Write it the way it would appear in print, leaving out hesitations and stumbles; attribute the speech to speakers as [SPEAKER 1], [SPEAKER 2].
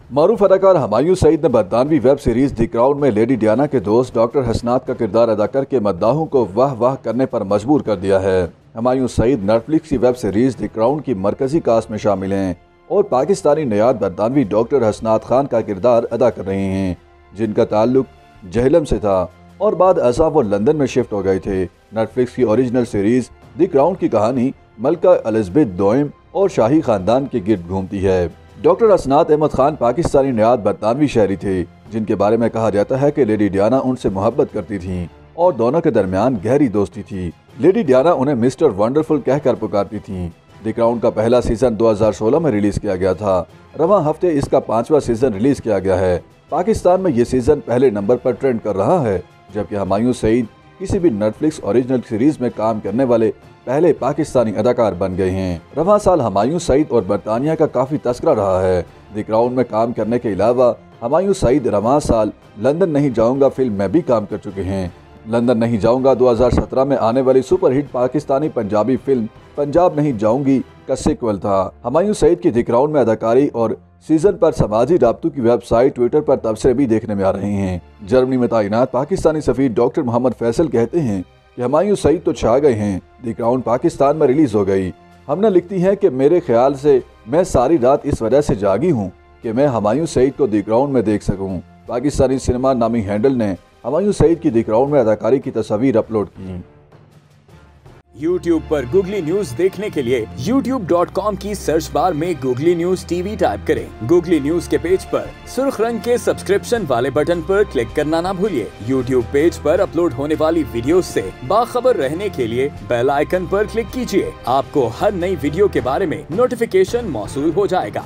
[SPEAKER 1] मारूफ अदाकार हुमायूं सईद ने बरतानवी web series the crown में लेडी डियाना के दोस्त डॉक्टर हसनात का किरदार अदा करके मद्दाहों को वाह वाह करने पर मजबूर कर दिया है। हुमायूं सईद नेटफ्लिक्स की वेब सीरीज द क्राउन की मरकजी कास्ट में शामिल हैं और पाकिस्तानी नयाद बरतानवी डॉक्टर हसनात खान का किरदार अदा कर रहे हैं, जिनका ताल्लुक जहलम से था और बाद असा वो लंदन में शिफ्ट हो गए थे। नेटफ्लिक्स की ओरिजिनल सीरीज द क्राउन की कहानी मलका एलिज़ाबेथ दोयम और शाही खानदान के गिर्द घूमती है। डॉक्टर हसनात अहमद खान पाकिस्तानी नयाद बरतानवी शहरी थे, जिनके बारे में कहा जाता है कि लेडी डियाना उनसे मोहब्बत करती थीं और दोनों के दरमियान गहरी दोस्ती थी। लेडी डियाना उन्हें मिस्टर वंडरफुल कहकर पुकारती थीं। द क्राउन का पहला सीजन 2016 में रिलीज किया गया था। रवां हफ्ते इसका 5वां सीजन रिलीज किया गया है। पाकिस्तान में ये सीजन पहले नंबर पर ट्रेंड कर रहा है, जबकि हुमायूं सईद किसी भी नेटफ्लिक्स ओरिजिनल सीरीज में काम करने वाले पहले पाकिस्तानी अदाकार बन गए हैं। रवां साल हुमायूं सईद और बरतानिया का काफी तस्करा रहा है। द क्राउन में काम करने के अलावा हुमायूं सईद रवां साल लंदन नहीं जाऊंगा फिल्म में भी काम कर चुके हैं। लंदन नहीं जाऊंगा 2017 में आने वाली सुपरहिट पाकिस्तानी पंजाबी फिल्म पंजाब नहीं जाऊंगी का सीक्वल था। हुमायूं सईद की द क्राउन में अदाकारी और सीजन पर समाजी राब्तों की वेबसाइट ट्विटर पर तबसरे भी देखने में आ रहे हैं। जर्मनी में तैनात पाकिस्तानी सफीर डॉक्टर मोहम्मद फैसल कहते हैं कि हुमायूं सईद तो छा गए हैं, द क्राउन पाकिस्तान में रिलीज हो गई। हमने लिखती हैं कि मेरे ख्याल से मैं सारी रात इस वजह से जागी हूँ कि मैं हुमायूं सईद को द क्राउन में देख सकूँ। पाकिस्तानी सिनेमा नामी हैंडल ने हुमायूं सईद की द क्राउन में अदाकारी की तस्वीर अपलोड की।
[SPEAKER 2] YouTube पर गूगली न्यूज देखने के लिए youtube.com की सर्च बार में गूगली न्यूज टीवी टाइप करें। गूगली न्यूज के पेज पर सुर्ख रंग के सब्सक्रिप्शन वाले बटन पर क्लिक करना ना भूलिए। YouTube पेज पर अपलोड होने वाली वीडियोस से बाखबर रहने के लिए बेल आइकन पर क्लिक कीजिए। आपको हर नई वीडियो के बारे में नोटिफिकेशन मौसूल हो जाएगा।